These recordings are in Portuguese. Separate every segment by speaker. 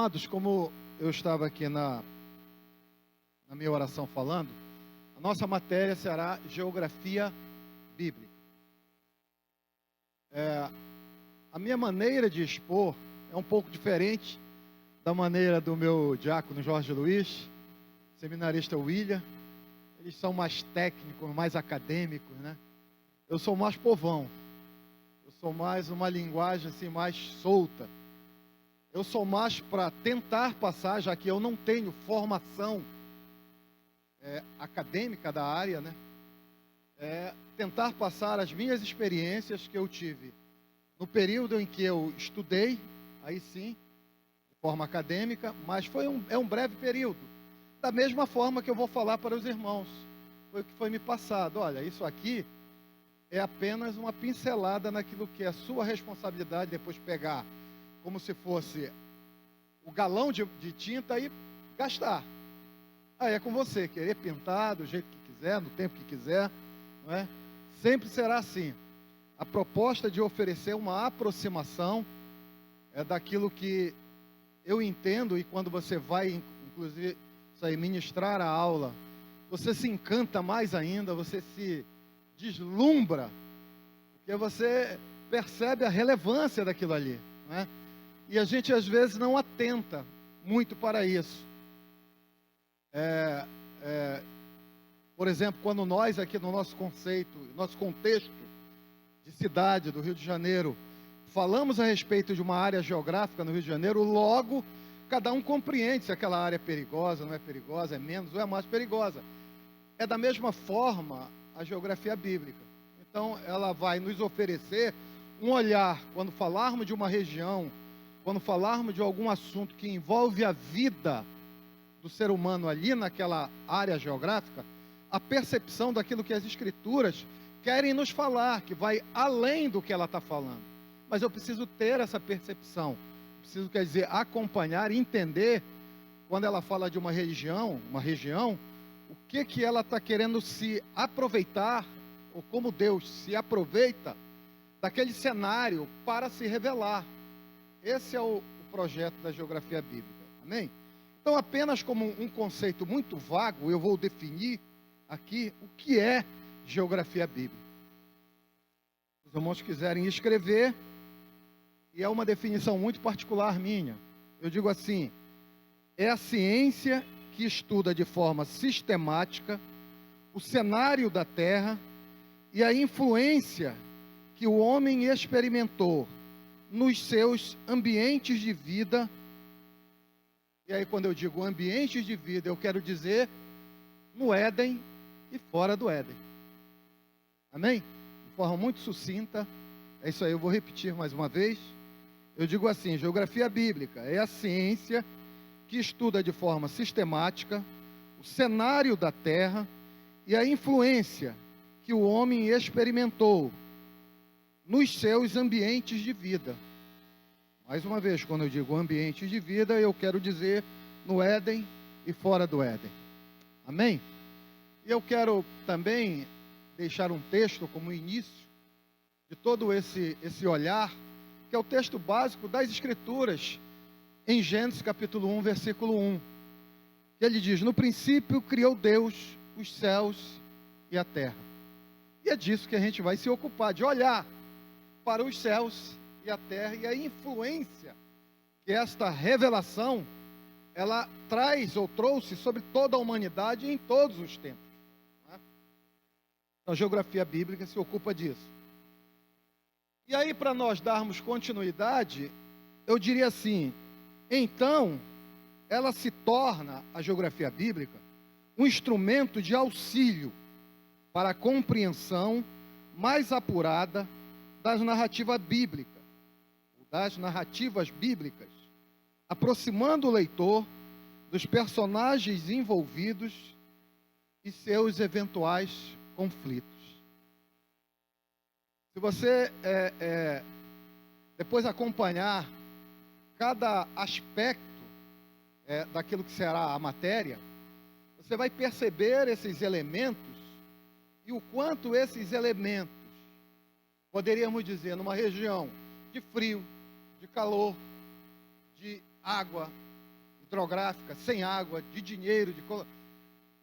Speaker 1: Amados, como eu estava aqui na minha oração falando, a nossa matéria será Geografia Bíblica. A minha maneira de expor é um pouco diferente da maneira do meu diácono Jorge Luiz, seminarista William. Eles são mais técnicos, mais acadêmicos, né? Eu sou mais povão. Eu sou mais uma linguagem assim, mais solta. Eu sou mais para tentar passar, já que eu não tenho formação acadêmica da área, né? Tentar passar as minhas experiências que eu tive no período em que eu estudei, aí sim, de forma acadêmica, mas é um breve período. Da mesma forma que eu vou falar para os irmãos, foi o que foi me passado. Olha, isso aqui é apenas uma pincelada naquilo que é a sua responsabilidade, depois pegar como se fosse o galão de tinta e gastar. Aí é com você, querer pintar do jeito que quiser, no tempo que quiser, não é? Sempre será assim. A proposta de oferecer uma aproximação daquilo que eu entendo, e quando você vai, inclusive, ministrar a aula, você se encanta mais ainda, você se deslumbra, porque você percebe a relevância daquilo ali, não é? E a gente às vezes não atenta muito para isso. Por exemplo, quando nós aqui no nosso conceito, nosso contexto de cidade do Rio de Janeiro, falamos a respeito de uma área geográfica no Rio de Janeiro, logo cada um compreende se aquela área é perigosa, não é perigosa, é menos ou é mais perigosa. É da mesma forma a geografia bíblica. Então, ela vai nos oferecer um olhar, quando falarmos de uma região, quando falarmos de algum assunto que envolve a vida do ser humano ali naquela área geográfica, a percepção daquilo que as Escrituras querem nos falar, que vai além do que ela está falando. Mas eu preciso ter essa percepção, preciso, quer dizer, acompanhar, entender, quando ela fala de uma região, o que ela está querendo se aproveitar, ou como Deus se aproveita daquele cenário para se revelar. Esse é o projeto da geografia bíblica, amém? Então, apenas como um conceito muito vago, eu vou definir aqui o que é geografia bíblica. Se os irmãos quiserem escrever, e é uma definição muito particular minha, eu digo assim: é a ciência que estuda de forma sistemática o cenário da Terra e a influência que o homem experimentou nos seus ambientes de vida. E aí, quando eu digo ambientes de vida, eu quero dizer no Éden e fora do Éden. Amém? De forma muito sucinta, é isso aí, eu vou repetir mais uma vez. Eu digo assim: geografia bíblica é a ciência que estuda de forma sistemática o cenário da Terra e a influência que o homem experimentou nos seus ambientes de vida. Mais uma vez, quando eu digo ambientes de vida, eu quero dizer no Éden e fora do Éden. Amém? E eu quero também deixar um texto como início de todo esse olhar, que é o texto básico das Escrituras, em Gênesis capítulo 1, versículo 1. Que ele diz: no princípio criou Deus os céus e a terra. E é disso que a gente vai se ocupar, de olhar para os céus e a terra, e a influência que esta revelação, ela traz ou trouxe sobre toda a humanidade em todos os tempos. A geografia bíblica se ocupa disso. E aí, para nós darmos continuidade, eu diria assim: então, ela se torna, a geografia bíblica, um instrumento de auxílio para a compreensão mais apurada das narrativas bíblicas, aproximando o leitor dos personagens envolvidos e seus eventuais conflitos. Se você depois acompanhar cada aspecto daquilo que será a matéria, você vai perceber esses elementos e o quanto esses elementos, poderíamos dizer, numa região de frio, de calor, de água, hidrográfica, sem água, de dinheiro,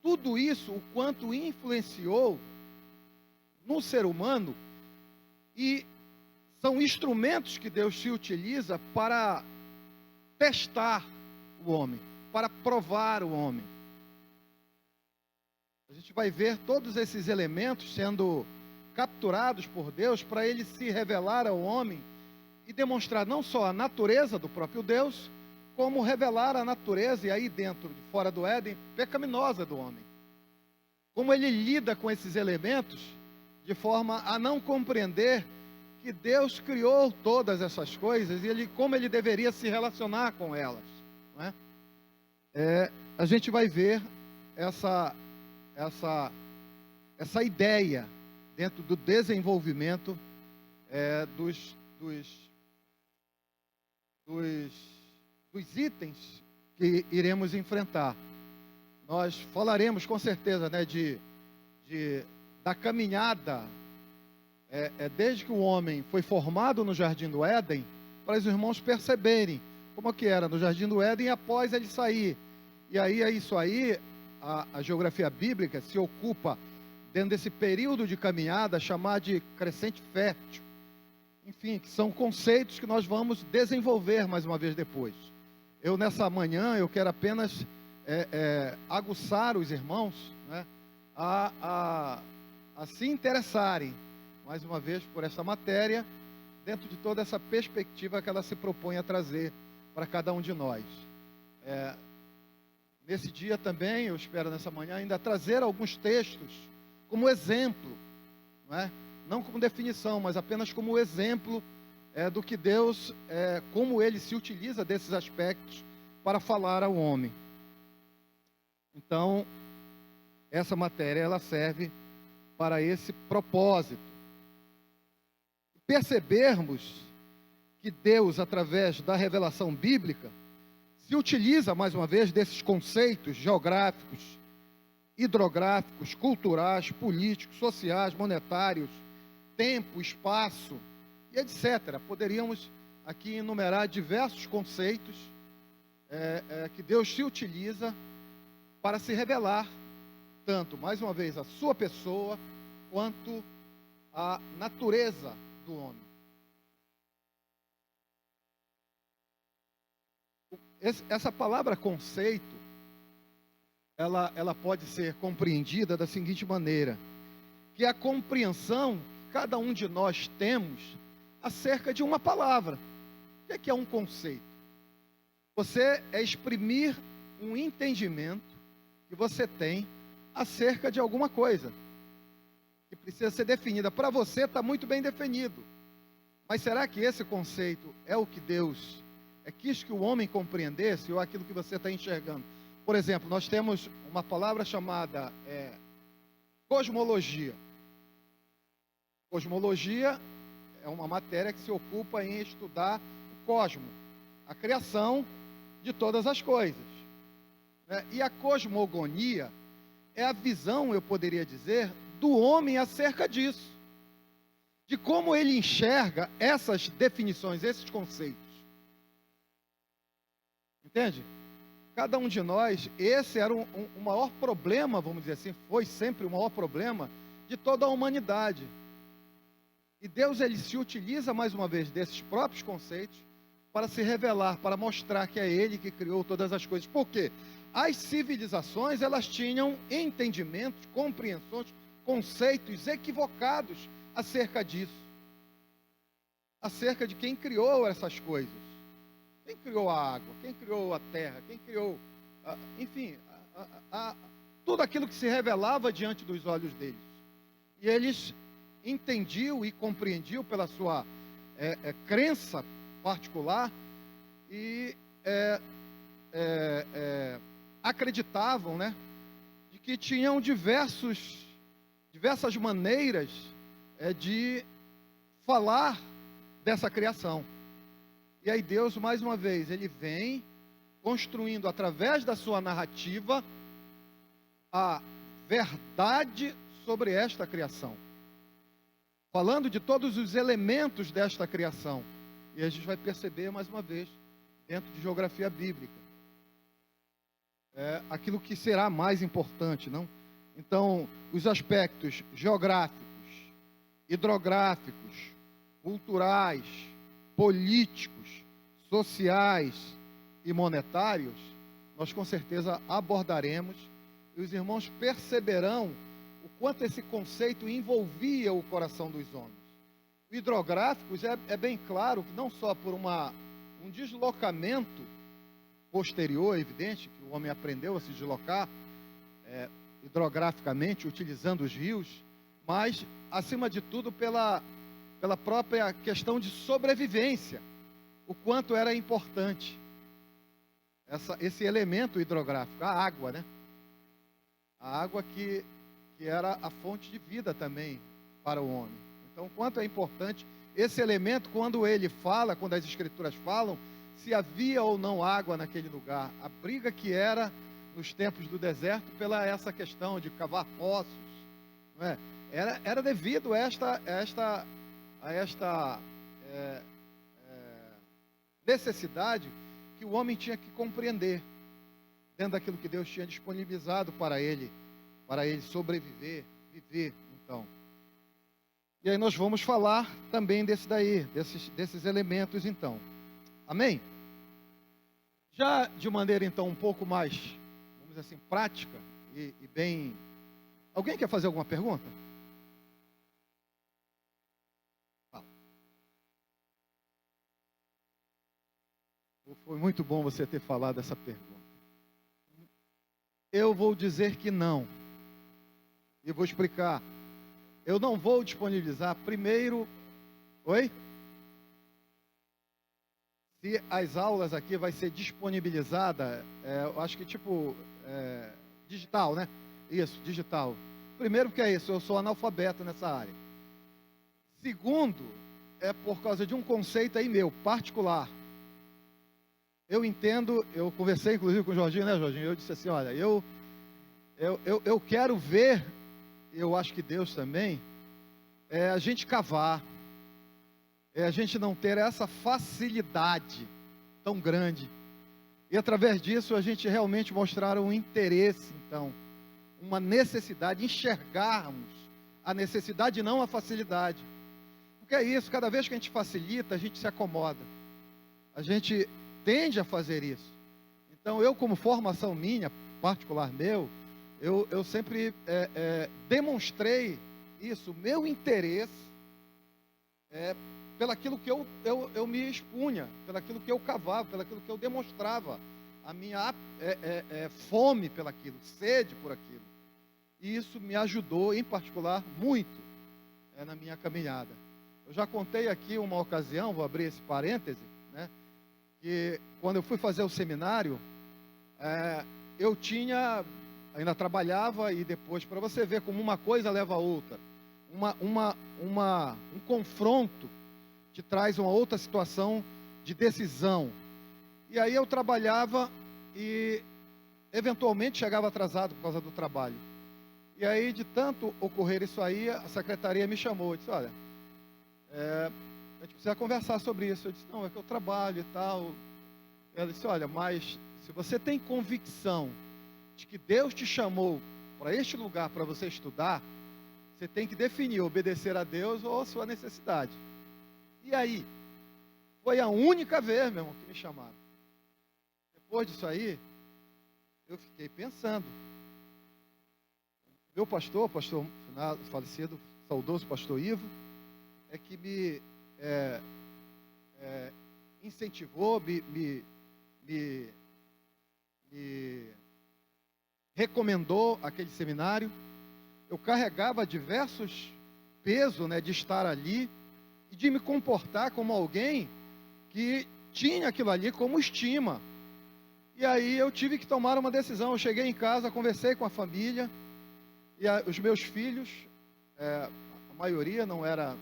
Speaker 1: tudo isso, o quanto influenciou no ser humano, e são instrumentos que Deus se utiliza para testar o homem, para provar o homem. A gente vai ver todos esses elementos sendo capturados por Deus para ele se revelar ao homem e demonstrar não só a natureza do próprio Deus, como revelar a natureza, e aí dentro, de fora do Éden, pecaminosa do homem. Como ele lida com esses elementos de forma a não compreender que Deus criou todas essas coisas e como ele deveria se relacionar com elas, não é? A gente vai ver essa ideia dentro do desenvolvimento dos itens que iremos enfrentar. Nós falaremos com certeza, né, da caminhada, desde que o homem foi formado no Jardim do Éden, para os irmãos perceberem como que era no Jardim do Éden após ele sair. E aí é isso aí, a geografia bíblica se ocupa, dentro desse período de caminhada, chamar de crescente fértil. Enfim, que são conceitos que nós vamos desenvolver mais uma vez depois. Nessa manhã, eu quero apenas aguçar os irmãos, né, a se interessarem, mais uma vez, por essa matéria, dentro de toda essa perspectiva que ela se propõe a trazer para cada um de nós. Nesse dia também, eu espero nessa manhã ainda trazer alguns textos como exemplo, não é? Não como definição, mas apenas como exemplo do que Deus, como Ele se utiliza desses aspectos para falar ao homem. Então, essa matéria, ela serve para esse propósito. Percebermos que Deus, através da revelação bíblica, se utiliza, mais uma vez, desses conceitos geográficos, hidrográficos, culturais, políticos, sociais, monetários, tempo, espaço, e etc. Poderíamos aqui enumerar diversos conceitos que Deus se utiliza para se revelar, tanto, mais uma vez, a sua pessoa, quanto a natureza do homem. Essa palavra conceito, ela pode ser compreendida da seguinte maneira, que é a compreensão que cada um de nós temos acerca de uma palavra. O que é um conceito? Você exprimir um entendimento que você tem acerca de alguma coisa, que precisa ser definida. Para você está muito bem definido, mas será que esse conceito é o que Deus quis que o homem compreendesse, ou aquilo que você está enxergando? Por exemplo, nós temos uma palavra chamada cosmologia. Cosmologia é uma matéria que se ocupa em estudar o cosmo, a criação de todas as coisas, né? E a cosmogonia é a visão, eu poderia dizer, do homem acerca disso, de como ele enxerga essas definições, esses conceitos. Entende? Cada um de nós, esse era o maior problema, vamos dizer assim, foi sempre o maior problema de toda a humanidade. E Deus, ele se utiliza mais uma vez desses próprios conceitos para se revelar, para mostrar que é Ele que criou todas as coisas. Por quê? As civilizações, elas tinham entendimentos, compreensões, conceitos equivocados acerca disso, acerca de quem criou essas coisas. Quem criou a água? Quem criou a terra? Quem criou, enfim, tudo aquilo que se revelava diante dos olhos deles. E eles entendiam e compreendiam pela sua crença particular e acreditavam, né, de que tinham diversas maneiras de falar dessa criação. E aí Deus, mais uma vez, ele vem construindo através da sua narrativa a verdade sobre esta criação, falando de todos os elementos desta criação. E a gente vai perceber mais uma vez dentro de geografia bíblica. aquilo que será mais importante, não? Então, os aspectos geográficos, hidrográficos, culturais, políticos, sociais e monetários, nós com certeza abordaremos, e os irmãos perceberão o quanto esse conceito envolvia o coração dos homens. O hidrográficos é bem claro que não só por um deslocamento posterior, evidente, que o homem aprendeu a se deslocar hidrograficamente, utilizando os rios, mas, acima de tudo, pela própria questão de sobrevivência, o quanto era importante esse elemento hidrográfico, a água, né? A água que era a fonte de vida também para o homem. Então, o quanto é importante esse elemento, quando as Escrituras falam, se havia ou não água naquele lugar, a briga que era nos tempos do deserto pela essa questão de cavar poços, não é? Era devido a esta necessidade que o homem tinha que compreender, dentro daquilo que Deus tinha disponibilizado para ele sobreviver, viver, então. E aí nós vamos falar também desses elementos, então. Amém? Já de maneira, então, um pouco mais, vamos dizer assim, prática e bem... Alguém quer fazer alguma pergunta? Fala. Foi muito bom você ter falado essa pergunta. Eu vou dizer que não. E vou explicar. Eu não vou disponibilizar primeiro... Oi? Se as aulas aqui vai ser disponibilizada, eu acho que digital, né? Isso, digital. Primeiro porque é isso, eu sou analfabeto nessa área. Segundo, é por causa de um conceito aí meu, particular. Eu entendo, eu conversei inclusive com o Jorginho, né, Jorginho? Eu disse assim, olha, eu quero ver, eu acho que Deus também, a gente cavar, a gente não ter essa facilidade tão grande. E através disso a gente realmente mostrar um interesse, então, uma necessidade, enxergarmos a necessidade e não a facilidade. Porque é isso, cada vez que a gente facilita, a gente se acomoda. A gente tende a fazer isso. Então, eu como formação minha, particular meu, eu sempre demonstrei isso, meu interesse pelaquilo que eu me expunha, pelaquilo que eu cavava, pelaquilo que eu demonstrava, a minha fome pelaquilo, sede por aquilo. E isso me ajudou, em particular, muito na minha caminhada. Eu já contei aqui uma ocasião, vou abrir esse parêntese, né, que quando eu fui fazer o seminário, eu ainda trabalhava, e depois, para você ver como uma coisa leva a outra, um confronto te traz uma outra situação de decisão. E aí eu trabalhava e eventualmente chegava atrasado por causa do trabalho. E aí, de tanto ocorrer isso aí, a secretaria me chamou e disse, olha, a gente precisa conversar sobre isso. Eu disse, não, é que eu trabalho e tal. Ela disse, olha, mas se você tem convicção de que Deus te chamou para este lugar para você estudar, você tem que definir, obedecer a Deus ou a sua necessidade. E aí, foi a única vez, meu irmão, que me chamaram. Depois disso aí, eu fiquei pensando. Meu pastor falecido, saudoso pastor Ivo, é que me incentivou, me recomendou aquele seminário. Eu carregava diversos pesos, né, de estar ali e de me comportar como alguém que tinha aquilo ali como estima. E aí eu tive que tomar uma decisão. Eu cheguei em casa, conversei com a família, e os meus filhos, a maioria não era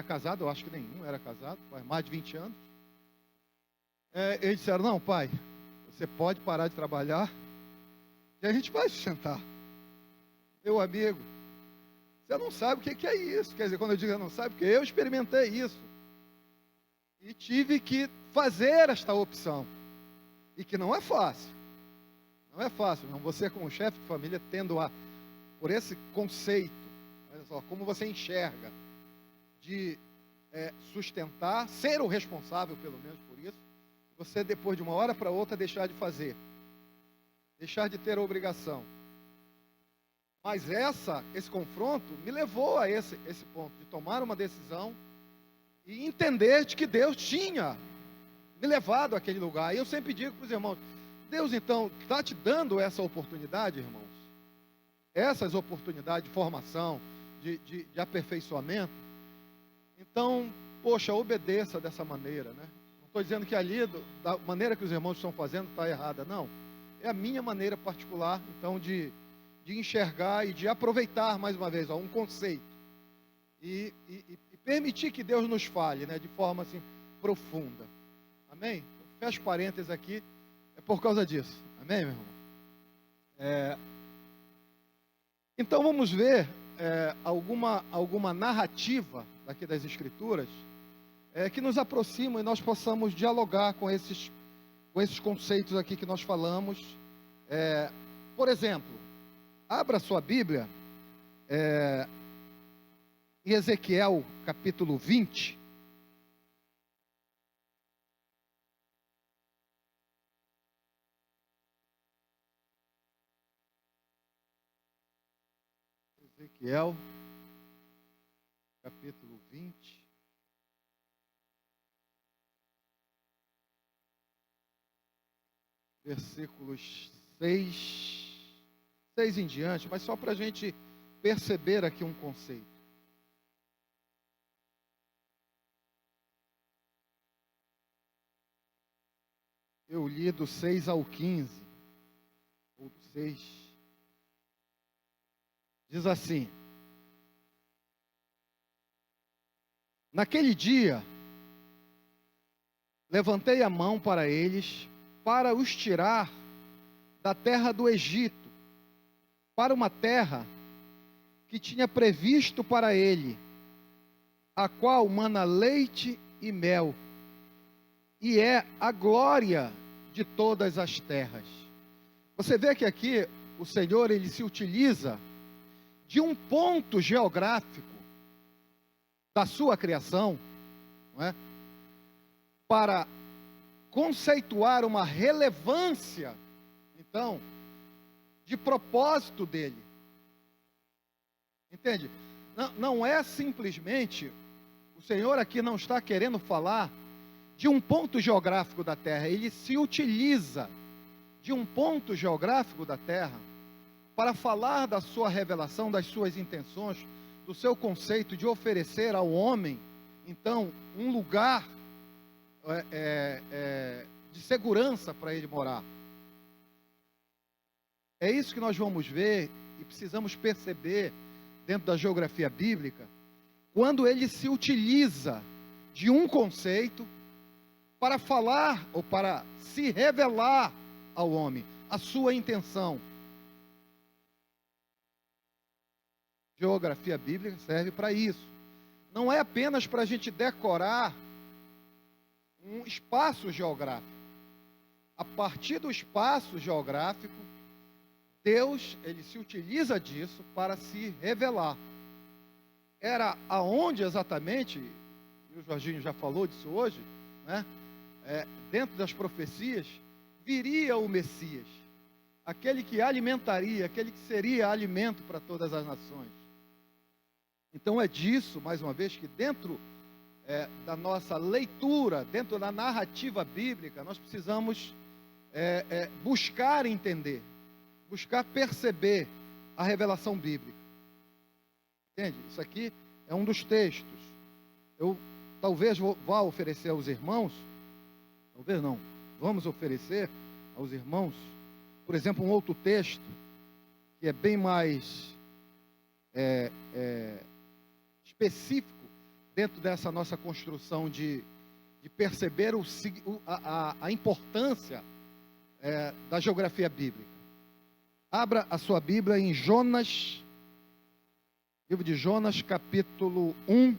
Speaker 1: casado, eu acho que nenhum era casado, faz mais de 20 anos. Eles disseram, não, pai, você pode parar de trabalhar e a gente vai sustentar. Meu amigo, você não sabe o que é isso. Quer dizer, quando eu digo não sabe, porque eu experimentei isso. E tive que fazer esta opção. E que não é fácil. Não é fácil, não. Você como chefe de família, tendo por esse conceito, olha só, como você enxerga, de sustentar, ser o responsável, pelo menos por isso, você depois de uma hora para outra deixar de fazer, deixar de ter a obrigação. Mas esse confronto me levou a esse ponto, de tomar uma decisão e entender de que Deus tinha me levado àquele lugar. E eu sempre digo para os irmãos, Deus então está te dando essa oportunidade, irmãos, essas oportunidades de formação, de aperfeiçoamento. Então, poxa, obedeça dessa maneira, né? Não estou dizendo que ali, da maneira que os irmãos estão fazendo, está errada, não. É a minha maneira particular, então, de enxergar e de aproveitar, mais uma vez, um conceito. E permitir que Deus nos fale, né, de forma assim, profunda. Amém? Fecha parênteses aqui, é por causa disso. Amém, meu irmão? Então, vamos ver alguma narrativa daqui das Escrituras que nos aproxima e nós possamos dialogar com esses conceitos aqui que nós falamos. Por exemplo, abra sua Bíblia em Ezequiel capítulo 20. Ezequiel capítulo 20. Versículos 6 em diante, mas só para a gente perceber aqui um conceito. Eu li do 6 ao 15, ou do 6. Diz assim: naquele dia, levantei a mão para eles, para os tirar da terra do Egito, para uma terra que tinha previsto para ele, a qual mana leite e mel, e é a glória de todas as terras. Você vê que aqui o Senhor, ele se utiliza de um ponto geográfico da sua criação, não é? Para conceituar uma relevância, então, de propósito dele. Entende? Não é simplesmente, o Senhor aqui não está querendo falar de um ponto geográfico da terra, ele se utiliza de um ponto geográfico da terra para falar da sua revelação, das suas intenções, do seu conceito de oferecer ao homem, então, um lugar de segurança para ele morar. É isso que nós vamos ver e precisamos perceber dentro da geografia bíblica, quando ele se utiliza de um conceito para falar ou para se revelar ao homem, a sua intenção. Geografia bíblica serve para isso. Não é apenas para a gente decorar um espaço geográfico. A partir do espaço geográfico, Deus, ele se utiliza disso para se revelar. Era aonde exatamente, e o Jorginho já falou disso hoje, né? Dentro das profecias, viria o Messias, aquele que alimentaria, aquele que seria alimento para todas as nações. Então é disso, mais uma vez, que dentro da nossa leitura, dentro da narrativa bíblica, nós precisamos buscar entender, buscar perceber a revelação bíblica. Entende? Isso aqui é um dos textos. Eu talvez vá oferecer aos irmãos, talvez não, vamos oferecer aos irmãos, por exemplo, um outro texto, que é bem mais específico dentro dessa nossa construção de perceber a importância da geografia bíblica. Abra a sua Bíblia em Jonas, livro de Jonas, capítulo 1,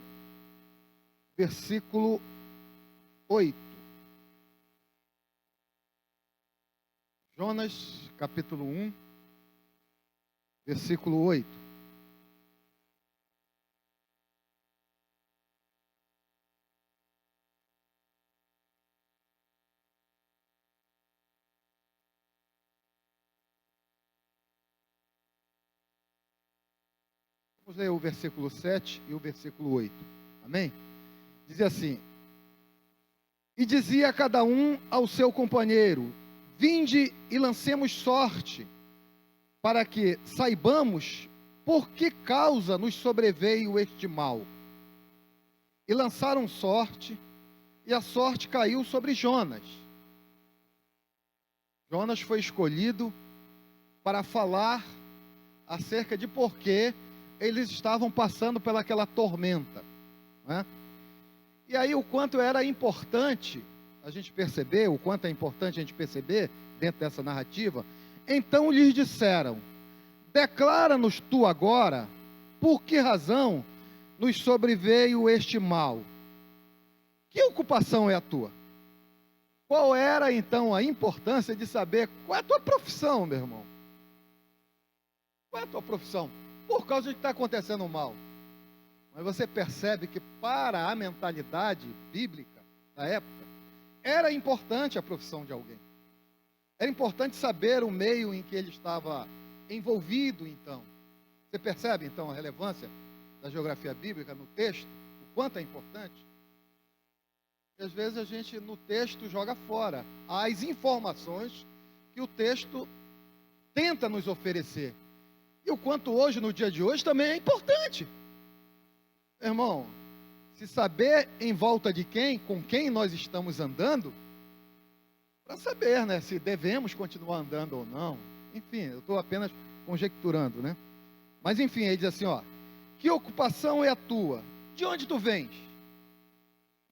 Speaker 1: versículo 8. Jonas, capítulo 1, versículo 8. Vamos ler o versículo 7 e o versículo 8. Amém? Diz assim: E dizia cada um ao seu companheiro: Vinde e lancemos sorte, para que saibamos por que causa nos sobreveio este mal. E lançaram sorte, e a sorte caiu sobre Jonas. Jonas foi escolhido para falar acerca de por que eles estavam passando pelaquela tormenta, né? E aí o quanto era importante a gente perceber, o quanto é importante a gente perceber dentro dessa narrativa. Então lhes disseram: declara-nos tu agora, por que razão nos sobreveio este mal? Que ocupação é a tua? Qual era então a importância de saber qual é a tua profissão, meu irmão? Qual é a tua profissão? Por causa de que está acontecendo o mal. Mas você percebe que para a mentalidade bíblica da época, era importante a profissão de alguém. Era importante saber o meio em que ele estava envolvido, então. Você percebe, então, a relevância da geografia bíblica no texto? O quanto é importante? E às vezes a gente, no texto, joga fora as informações que o texto tenta nos oferecer. E o quanto hoje, no dia de hoje, também é importante. Irmão, se saber em volta de quem, com quem nós estamos andando, para saber, né, se devemos continuar andando ou não. Enfim, eu estou apenas conjecturando, né? Mas enfim, ele diz assim, ó: que ocupação é a tua? De onde tu vens?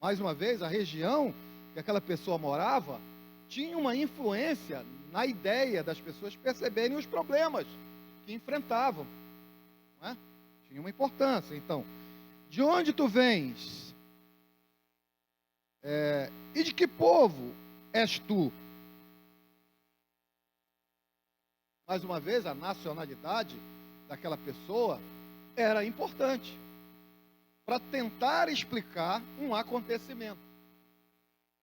Speaker 1: Mais uma vez, a região que aquela pessoa morava tinha uma influência na ideia das pessoas perceberem os problemas que enfrentavam, não é? Tinha uma importância. Então, de onde tu vens? E de que povo és tu? Mais uma vez, a nacionalidade daquela pessoa era importante para tentar explicar um acontecimento.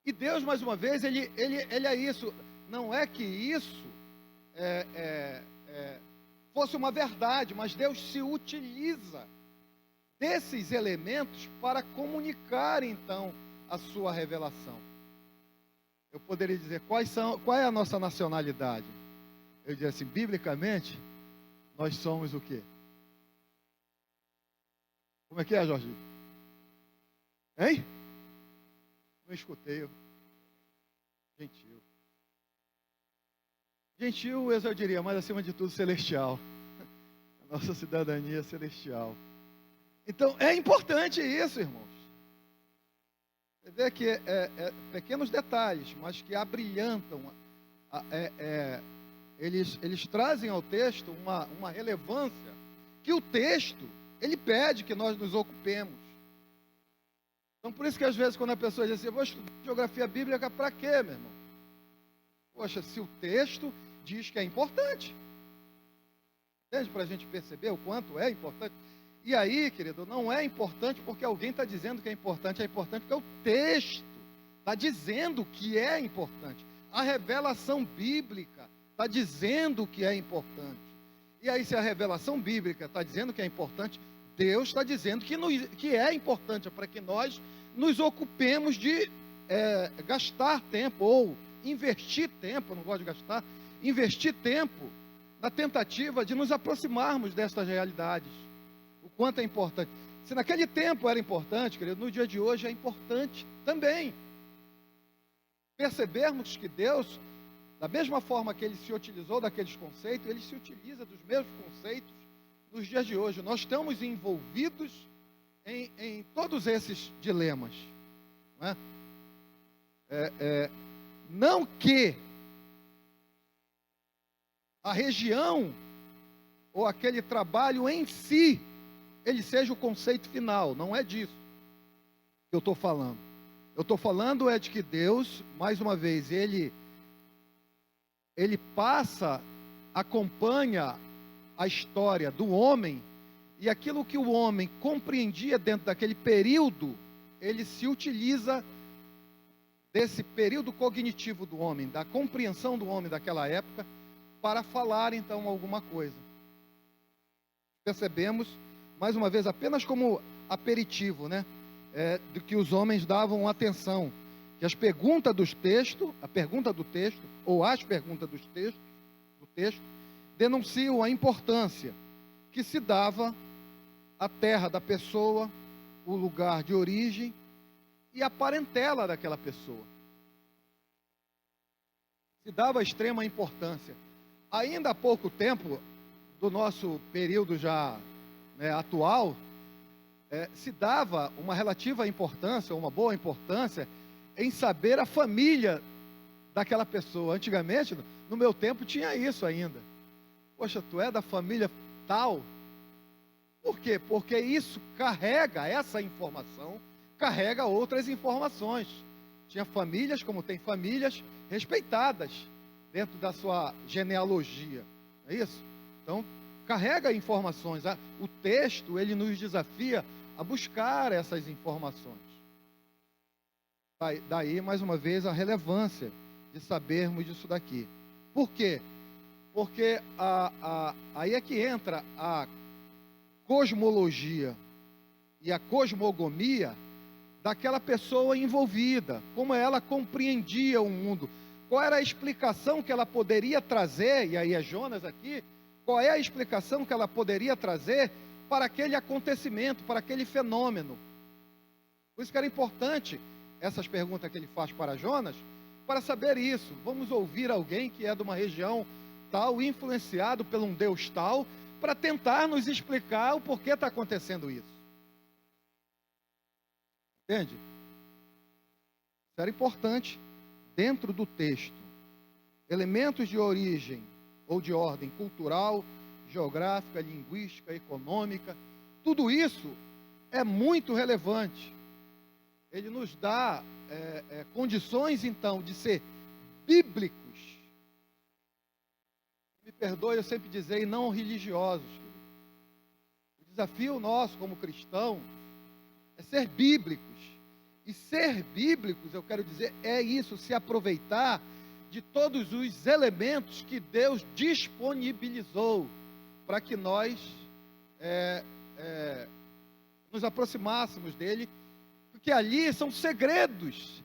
Speaker 1: E Deus, mais uma vez, ele é isso. Não é que isso fosse uma verdade, mas Deus se utiliza desses elementos para comunicar, então, a sua revelação. Eu poderia dizer, qual é a nossa nacionalidade? Eu diria assim, biblicamente, nós somos o quê? Como é que é, Jorge? Hein? Não escutei. Gentil. Gentil, eu diria, mas acima de tudo, celestial. A nossa cidadania é celestial. Então, é importante isso, irmãos. Você vê que pequenos detalhes, mas que abrilhantam, eles trazem ao texto uma relevância que o texto, ele pede que nós nos ocupemos. Então, por isso que às vezes quando a pessoa diz assim, eu vou estudar geografia bíblica para quê, meu irmão? Poxa, se o texto diz que é importante. Entende? Para a gente perceber o quanto é importante. E aí, querido, não é importante porque alguém está dizendo que é importante porque o texto está dizendo que é importante. A revelação bíblica está dizendo que é importante. E aí, se a revelação bíblica está dizendo que é importante, Deus está dizendo que é importante para que nós nos ocupemos de gastar tempo ou investir tempo, não gosto de gastar, investir tempo na tentativa de nos aproximarmos destas realidades. O quanto é importante. Se naquele tempo era importante, querido, no dia de hoje é importante também. Percebermos que Deus, da mesma forma que Ele se utilizou daqueles conceitos, Ele se utiliza dos mesmos conceitos nos dias de hoje. Nós estamos envolvidos em todos esses dilemas. Não é? Não que a região ou aquele trabalho em si ele seja o conceito final, não é disso que eu estou falando. Eu estou falando de que Deus, mais uma vez, ele ele acompanha a história do homem, e aquilo que o homem compreendia dentro daquele período, ele se utiliza desse período cognitivo do homem, da compreensão do homem daquela época, para falar então alguma coisa. Percebemos, mais uma vez, apenas como aperitivo, né? Do que os homens davam atenção, que as perguntas do texto, a pergunta do texto, ou as perguntas do texto, denunciam a importância que se dava à terra da pessoa, o lugar de origem e a parentela daquela pessoa. Se dava extrema importância. Ainda há pouco tempo, do nosso período já atual, se dava uma relativa importância, uma boa importância, em saber a família daquela pessoa. Antigamente, no meu tempo, tinha isso ainda. Poxa, tu é da família tal? Por quê? Porque isso carrega, essa informação, carrega outras informações. Tinha famílias, como tem famílias, respeitadas dentro da sua genealogia. Não é isso? Então, carrega informações. O texto, ele nos desafia a buscar essas informações. Daí, mais uma vez, a relevância de sabermos disso daqui. Por quê? Porque aí é que entra a cosmologia e a cosmogonia daquela pessoa envolvida, como ela compreendia o mundo, qual era a explicação que ela poderia trazer, e aí é Jonas aqui, qual é a explicação que ela poderia trazer para aquele acontecimento, para aquele fenômeno. Por isso que era importante essas perguntas que ele faz para Jonas, para saber isso. Vamos ouvir alguém que é de uma região tal, influenciado por um Deus tal, para tentar nos explicar o porquê está acontecendo isso. Entende? Isso era importante dentro do texto. Elementos de origem ou de ordem cultural, geográfica, linguística, econômica, tudo isso é muito relevante. Ele nos dá condições, então, de ser bíblicos. Me perdoe eu sempre dizer, e não religiosos. O desafio nosso como cristãos é ser bíblicos. E ser bíblicos, eu quero dizer, é isso, se aproveitar de todos os elementos que Deus disponibilizou para que nós nos aproximássemos dele, porque ali são segredos,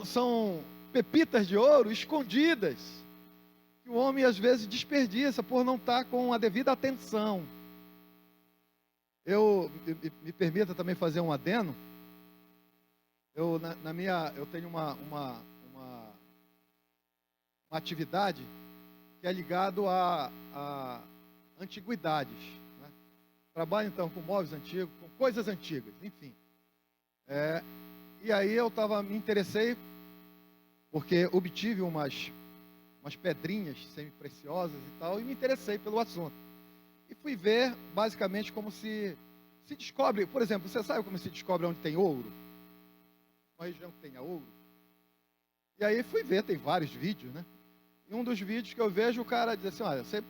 Speaker 1: são pepitas de ouro escondidas, que o homem às vezes desperdiça por não estar com a devida atenção. Me permita também fazer um adendo. Eu tenho uma atividade que é ligado a antiguidades, né? Trabalho então com móveis antigos, com coisas antigas, enfim. E aí eu me interessei, porque obtive umas pedrinhas semi-preciosas e tal, e me interessei pelo assunto. E fui ver, basicamente, como se descobre, por exemplo, você sabe como se descobre onde tem ouro? Uma região que tenha ouro. E aí fui ver, tem vários vídeos, né? E um dos vídeos que eu vejo, o cara diz assim, olha, você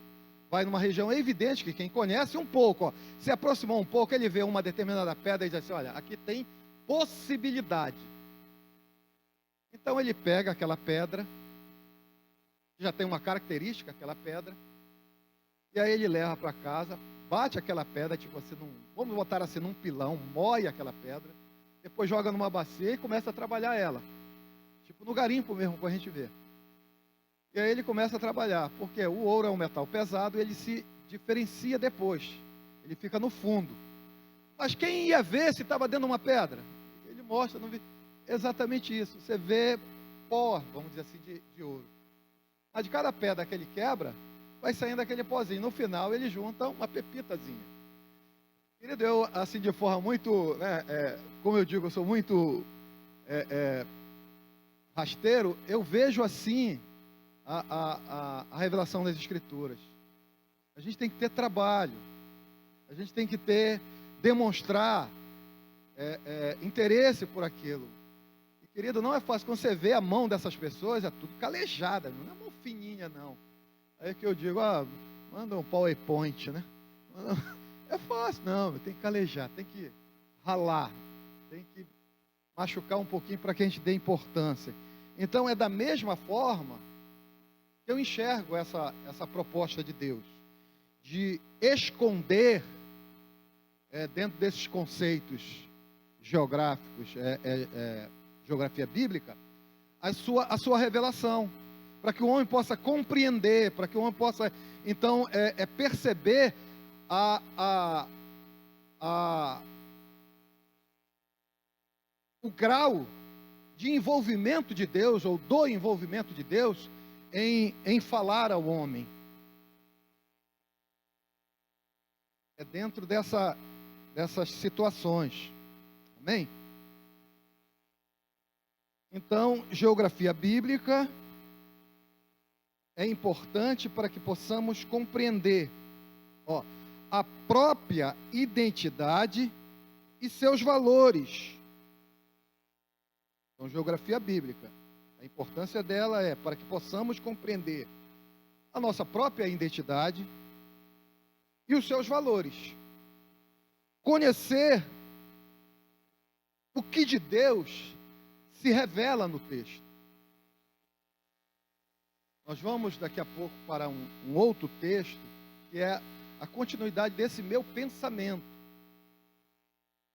Speaker 1: vai numa região, é evidente que quem conhece um pouco, ó, se aproximou um pouco, ele vê uma determinada pedra e diz assim, olha, aqui tem possibilidade. Então ele pega aquela pedra, já tem uma característica, aquela pedra, e aí ele leva para casa, bate aquela pedra, tipo assim, vamos botar assim num pilão, moe aquela pedra, depois joga numa bacia e começa a trabalhar ela, tipo no garimpo mesmo, como a gente vê. E aí ele começa a trabalhar, porque o ouro é um metal pesado, ele se diferencia depois, ele fica no fundo. Mas quem ia ver se estava dentro de uma pedra? Ele mostra, não vê. Exatamente isso, você vê pó, vamos dizer assim, de ouro. Mas de cada pedra que ele quebra, vai saindo aquele pozinho. No final, ele junta uma pepitazinha. Querido, eu, assim, de forma muito, como eu digo, eu sou muito rasteiro, eu vejo assim a revelação das Escrituras. A gente tem que ter trabalho, a gente tem que demonstrar interesse por aquilo. E Querido, não é fácil. Quando você vê a mão dessas pessoas, é tudo calejada, não é mão fininha, não. Aí que eu digo, manda um PowerPoint, né? É fácil, não, tem que calejar, tem que ralar, tem que machucar um pouquinho para que a gente dê importância. Então é da mesma forma que eu enxergo essa proposta de Deus, de esconder dentro desses conceitos geográficos, geografia bíblica, a sua revelação, para que o homem possa compreender, para que o homem possa, então, perceber o grau de envolvimento de Deus, ou do envolvimento de Deus, em falar ao homem. É dentro dessas situações. Amém? Então, geografia bíblica é importante para que possamos compreender a própria identidade e seus valores. Então, geografia bíblica, a importância dela é para que possamos compreender a nossa própria identidade e os seus valores. Conhecer o que de Deus se revela no texto. Nós vamos daqui a pouco para um outro texto, que é a continuidade desse meu pensamento.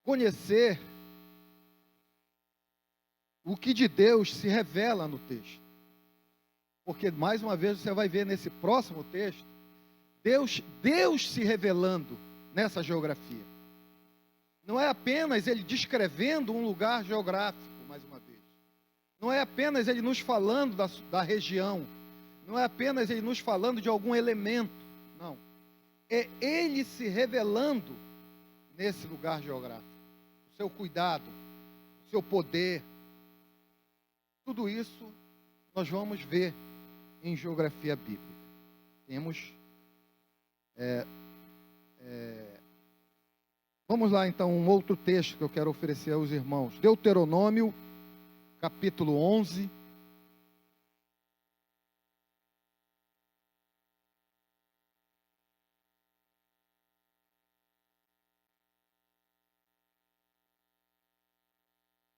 Speaker 1: Conhecer o que de Deus se revela no texto. Porque, mais uma vez, você vai ver nesse próximo texto, Deus se revelando nessa geografia. Não é apenas Ele descrevendo um lugar geográfico, mais uma vez. Não é apenas Ele nos falando da região. Não é apenas Ele nos falando de algum elemento. Não. É Ele se revelando nesse lugar geográfico. O seu cuidado, o seu poder. Tudo isso nós vamos ver em geografia bíblica. Temos... Vamos lá então, um outro texto que eu quero oferecer aos irmãos. Deuteronômio, capítulo 11.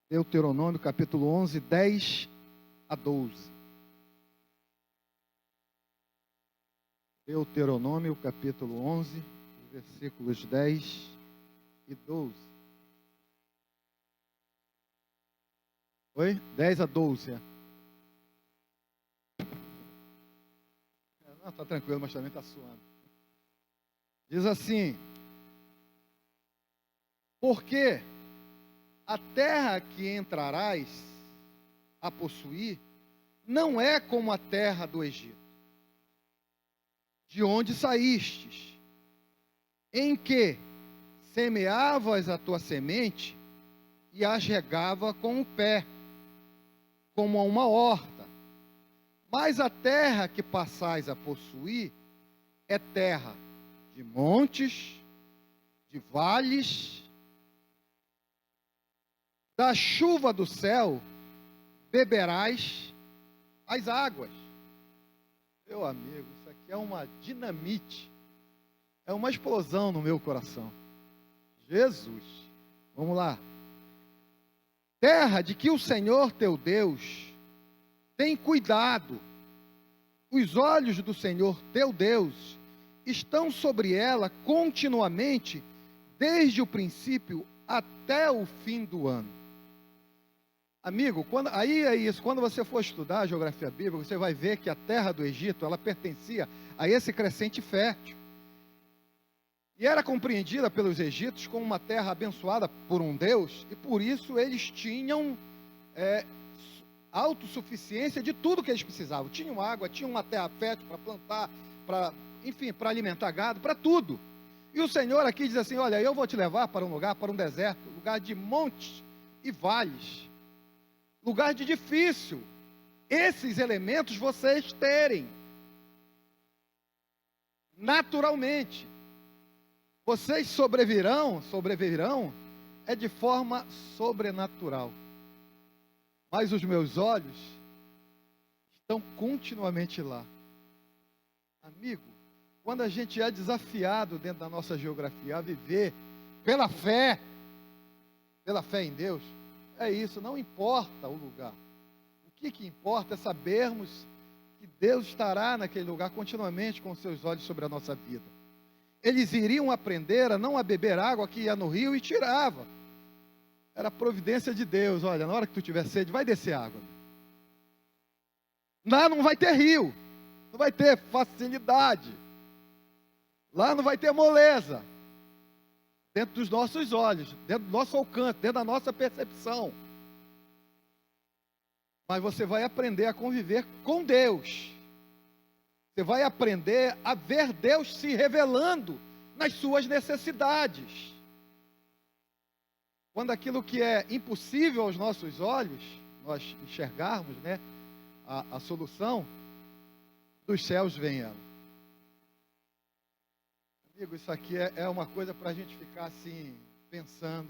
Speaker 1: Deuteronômio, capítulo 11, 10 a 12. Deuteronômio, capítulo 11, versículos 10 e 12. Oi? 10 a 12, Não, está tranquilo, mas também está suando. Diz assim: porque a terra que entrarás a possuir não é como a terra do Egito, de onde saístes, em que semeavas a tua semente e as regava com o pé, como a uma horta. Mas a terra que passais a possuir é terra de montes, de vales, da chuva do céu beberás as águas. Meu amigo, isso aqui é uma dinamite, é uma explosão no meu coração. Jesus, vamos lá. Terra de que o Senhor teu Deus tem cuidado. Os olhos do Senhor teu Deus estão sobre ela continuamente, desde o princípio até o fim do ano. Amigo, aí é isso, quando você for estudar a geografia bíblica, você vai ver que a terra do Egito, ela pertencia a esse crescente fértil. E era compreendida pelos egípcios como uma terra abençoada por um Deus, e por isso eles tinham autossuficiência de tudo que eles precisavam. Tinham água, tinham uma terra fértil para plantar, para alimentar gado, para tudo. E o Senhor aqui diz assim: olha, eu vou te levar para um lugar, para um deserto, lugar de montes e vales, lugar de difícil, esses elementos vocês terem, naturalmente. Vocês sobreviverão é de forma sobrenatural. mas os meus olhos estão continuamente lá. Amigo, quando a gente é desafiado dentro da nossa geografia a viver pela fé em Deus, é isso, não importa o lugar. O que importa é sabermos que Deus estará naquele lugar continuamente com os seus olhos sobre a nossa vida. Eles iriam aprender a não beber água que ia no rio e tirava. Era a providência de Deus. Olha, na hora que tu tiver sede, vai descer água. Lá não vai ter rio, não vai ter facilidade. Lá não vai ter moleza. Dentro dos nossos olhos, dentro do nosso alcance, dentro da nossa percepção. Mas você vai aprender a conviver com Deus. Você vai aprender a ver Deus se revelando nas suas necessidades. Quando aquilo que é impossível aos nossos olhos, nós enxergarmos, né, a solução, dos céus vem ela. Amigo, isso aqui é uma coisa para a gente ficar assim, pensando,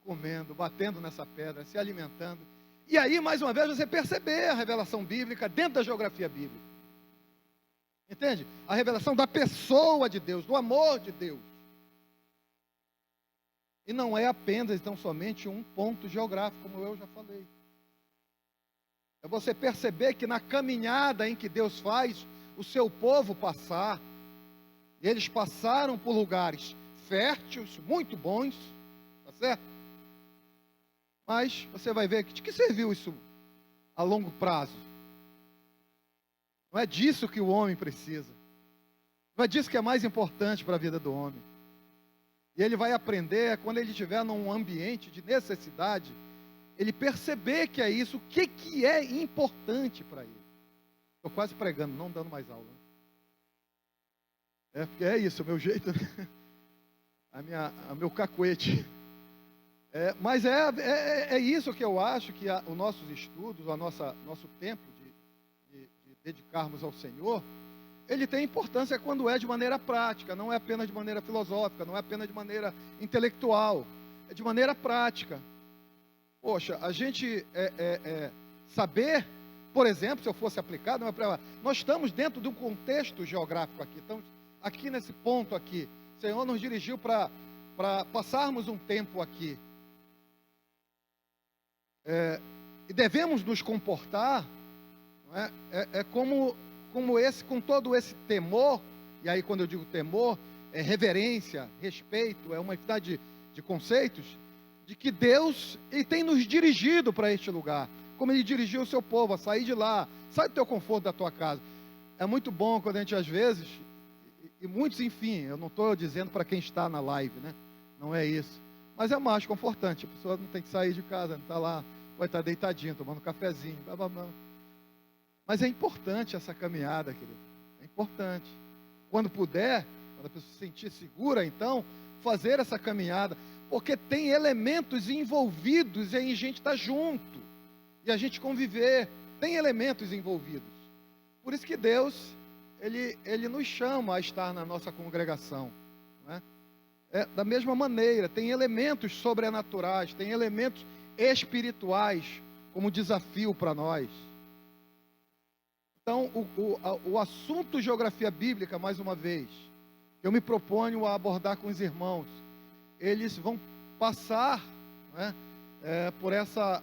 Speaker 1: comendo, batendo nessa pedra, se alimentando. E aí, mais uma vez, você perceber a revelação bíblica dentro da geografia bíblica. Entende? A revelação da pessoa de Deus, do amor de Deus. E não é apenas, então, somente um ponto geográfico, como eu já falei. É você perceber que na caminhada em que Deus faz o seu povo passar, eles passaram por lugares férteis, muito bons, tá certo? Mas você vai ver que de que serviu isso a longo prazo? Não é disso que o homem precisa. Não é disso que é mais importante para a vida do homem. E ele vai aprender, quando ele estiver num ambiente de necessidade, ele perceber que é isso, o que é importante para ele. Estou quase pregando, não dando mais aula. Porque é isso, o meu jeito, o meu cacuete. Mas é isso que eu acho que os nossos estudos, nosso tempo de dedicarmos ao Senhor, ele tem importância quando é de maneira prática, não é apenas de maneira filosófica, não é apenas de maneira intelectual, é de maneira prática. Poxa, a gente saber, por exemplo, se eu fosse aplicado, nós estamos dentro de um contexto geográfico aqui, estamos aqui nesse ponto aqui. O Senhor nos dirigiu para passarmos um tempo aqui. E devemos nos comportar, não é? Com todo esse temor, e aí quando eu digo temor, é reverência, respeito, é uma infinidade de conceitos, de que Deus ele tem nos dirigido para este lugar, como Ele dirigiu o seu povo a sair de lá, sai do teu conforto da tua casa. É muito bom quando a gente às vezes, e muitos, enfim, eu não estou dizendo para quem está na live, né? Não é isso, mas é mais confortante, a pessoa não tem que sair de casa, não está lá, pode estar deitadinho, tomando um cafezinho, mas é importante essa caminhada, querido, é importante, quando puder, quando a pessoa se sentir segura, então, fazer essa caminhada, porque tem elementos envolvidos em a gente estar junto, e a gente conviver, tem elementos envolvidos, por isso que Deus, Ele nos chama a estar na nossa congregação, não é? Da mesma maneira, tem elementos sobrenaturais, tem elementos espirituais, como desafio para nós. Então, o assunto geografia bíblica, mais uma vez, eu me proponho a abordar com os irmãos, eles vão passar, né, por essa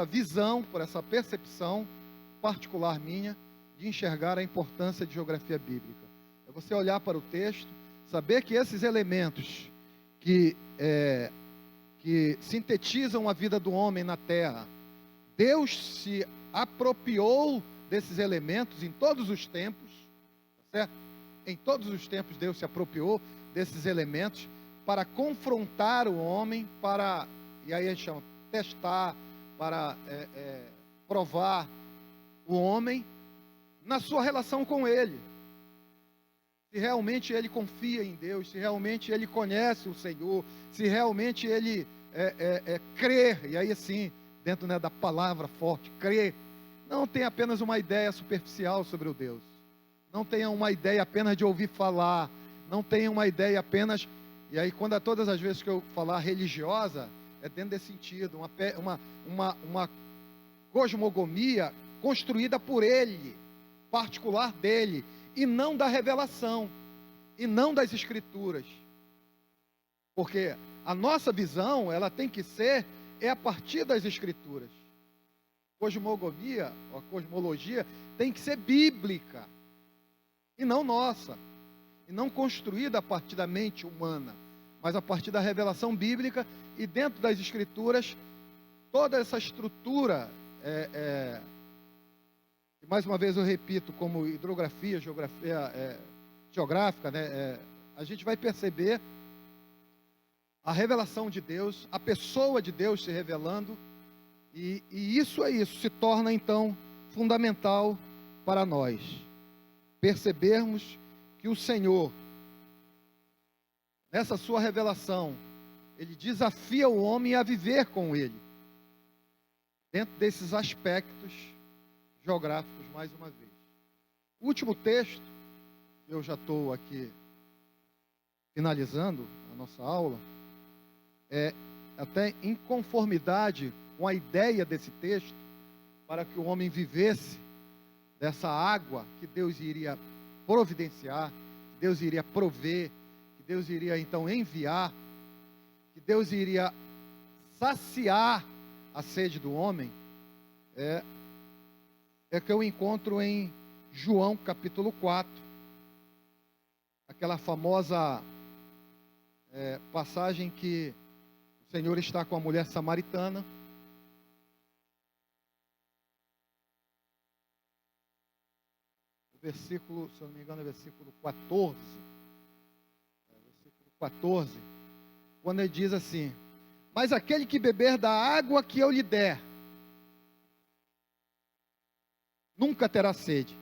Speaker 1: visão, por essa percepção particular minha, de enxergar a importância de geografia bíblica. É você olhar para o texto, saber que esses elementos que sintetizam a vida do homem na terra, Deus se apropriou desses elementos em todos os tempos, tá certo? Em todos os tempos Deus se apropriou desses elementos para confrontar o homem, e aí a gente chama testar, para provar o homem na sua relação com Ele. Se realmente ele confia em Deus, se realmente ele conhece o Senhor, se realmente ele crê, e aí assim, dentro, né, da palavra forte, crer, não tem apenas uma ideia superficial sobre o Deus, não tenha uma ideia apenas de ouvir falar, não tenha uma ideia apenas, e aí todas as vezes que eu falar religiosa, é dentro desse sentido, uma cosmogonia construída por ele, particular dele, e não da revelação, e não das escrituras. Porque a nossa visão, ela tem que ser, a partir das escrituras. Cosmogonia, a cosmologia, tem que ser bíblica, e não nossa, e não construída a partir da mente humana, mas a partir da revelação bíblica, e dentro das escrituras, toda essa estrutura, mais uma vez eu repito, como hidrografia, geográfica, né, a gente vai perceber a revelação de Deus, a pessoa de Deus se revelando, e isso se torna então fundamental para nós percebermos que o Senhor, nessa sua revelação, ele desafia o homem a viver com ele, dentro desses aspectos geográficos, mais uma vez. O último texto, eu já estou aqui finalizando a nossa aula, até em conformidade com a ideia desse texto, para que o homem vivesse dessa água que Deus iria providenciar, que Deus iria prover, que Deus iria então enviar, que Deus iria saciar a sede do homem, que eu encontro em João capítulo 4, aquela famosa passagem que o Senhor está com a mulher samaritana. O versículo, se eu não me engano, é versículo 14. Versículo 14, quando ele diz assim: mas aquele que beber da água que eu lhe der, nunca terá sede,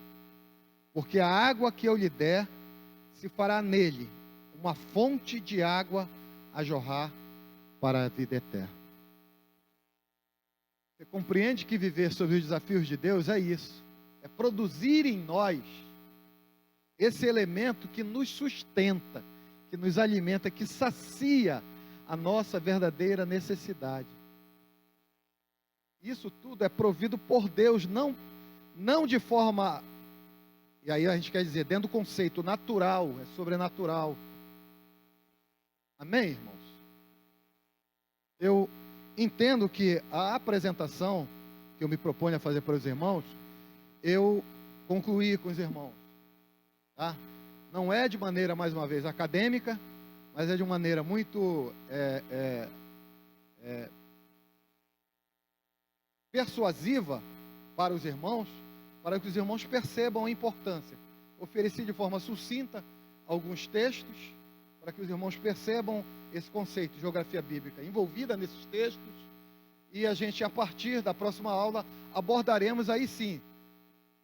Speaker 1: porque a água que eu lhe der se fará nele uma fonte de água a jorrar para a vida eterna. Você compreende que viver sob os desafios de Deus é isso, é produzir em nós esse elemento que nos sustenta, que nos alimenta, que sacia a nossa verdadeira necessidade. Isso tudo é provido por Deus, não de forma, e aí a gente quer dizer, dentro do conceito natural, é sobrenatural. Amém, irmãos? Eu entendo que a apresentação que eu me proponho a fazer para os irmãos, eu concluí com os irmãos, tá? Não é de maneira, mais uma vez, acadêmica, mas é de maneira muito persuasiva para os irmãos, para que os irmãos percebam a importância. Ofereci de forma sucinta alguns textos, para que os irmãos percebam esse conceito de geografia bíblica envolvida nesses textos, e a gente, a partir da próxima aula, abordaremos aí sim,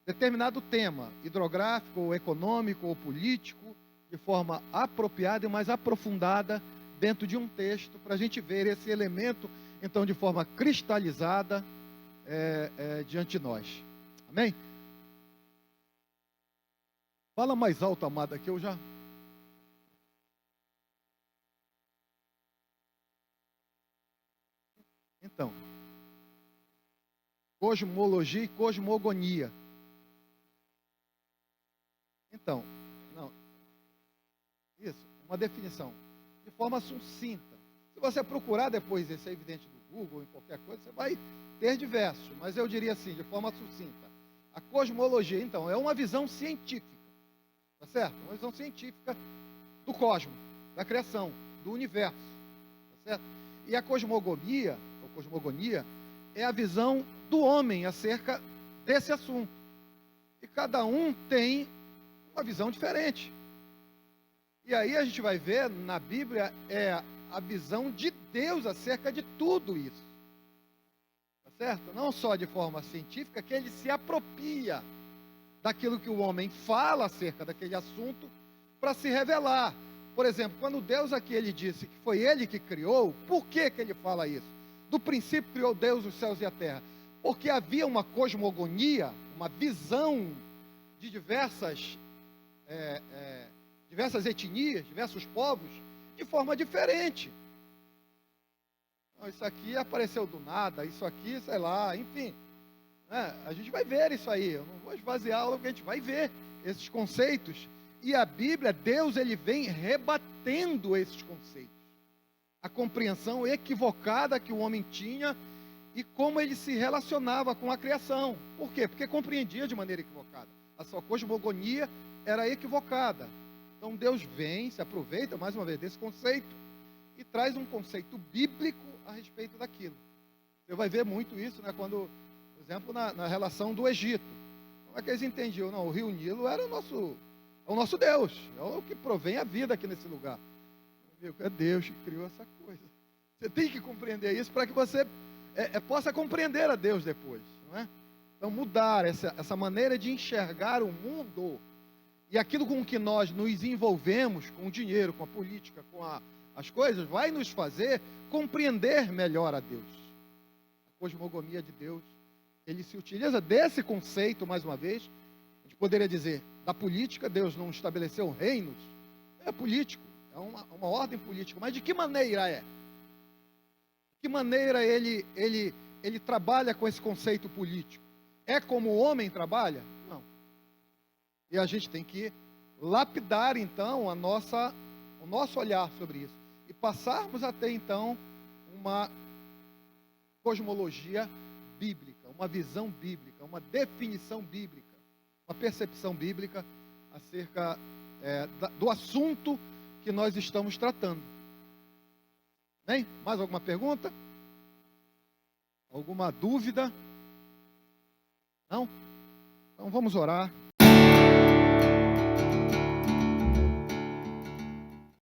Speaker 1: determinado tema, hidrográfico, ou econômico, ou político, de forma apropriada e mais aprofundada, dentro de um texto, para a gente ver esse elemento, então, de forma cristalizada, diante de nós. Amém? Fala mais alto, amada, que eu já... Então, cosmologia e cosmogonia. Então, não, isso, uma definição, de forma sucinta. Se você procurar depois, isso é evidente do Google, em qualquer coisa, você vai ter diversos, mas eu diria assim, de forma sucinta. A cosmologia, então, é uma visão científica, tá certo? Uma visão científica do cosmos, da criação, do universo, tá certo? E a cosmogonia é a visão do homem acerca desse assunto. E cada um tem uma visão diferente. E aí a gente vai ver na Bíblia a visão de Deus acerca de tudo isso. Tá certo? Não só de forma científica, que ele se apropria daquilo que o homem fala acerca daquele assunto para se revelar. Por exemplo, quando Deus aqui ele disse que foi ele que criou, por que ele fala isso? Do princípio criou Deus os céus e a terra. Porque havia uma cosmogonia, uma visão de diversas etnias, diversos povos, de forma diferente. Não, isso aqui apareceu do nada, isso aqui, sei lá, enfim. Né? A gente vai ver isso aí. Eu não vou esvaziar a aula, porque a gente vai ver esses conceitos. E a Bíblia, Deus, ele vem rebatendo esses conceitos. A compreensão equivocada que o homem tinha e como ele se relacionava com a criação. Por quê? Porque compreendia de maneira equivocada. A sua cosmogonia era equivocada. Então Deus vem, se aproveita mais uma vez desse conceito e traz um conceito bíblico a respeito daquilo. Você vai ver muito isso, né, quando, por exemplo, na relação do Egito. Como é que eles entendiam? Não, o rio Nilo era o nosso Deus, é o que provém a vida aqui nesse lugar. É Deus que criou essa coisa. Você tem que compreender isso para que você possa compreender a Deus depois, não é? Então mudar essa maneira de enxergar o mundo e aquilo com que nós nos envolvemos, com o dinheiro, com a política, com as coisas, vai nos fazer compreender melhor a Deus. A cosmogonia de Deus, ele se utiliza desse conceito, mais uma vez. A gente poderia dizer, da política, Deus não estabeleceu reinos, é político, é uma ordem política, mas de que maneira é? De que maneira ele trabalha com esse conceito político? É como o homem trabalha? Não. E a gente tem que lapidar, então, o nosso olhar sobre isso. E passarmos a ter, então, uma cosmologia bíblica, uma visão bíblica, uma definição bíblica, uma percepção bíblica acerca do assunto que nós estamos tratando. Bem, mais alguma pergunta? Alguma dúvida? Não? Então vamos orar.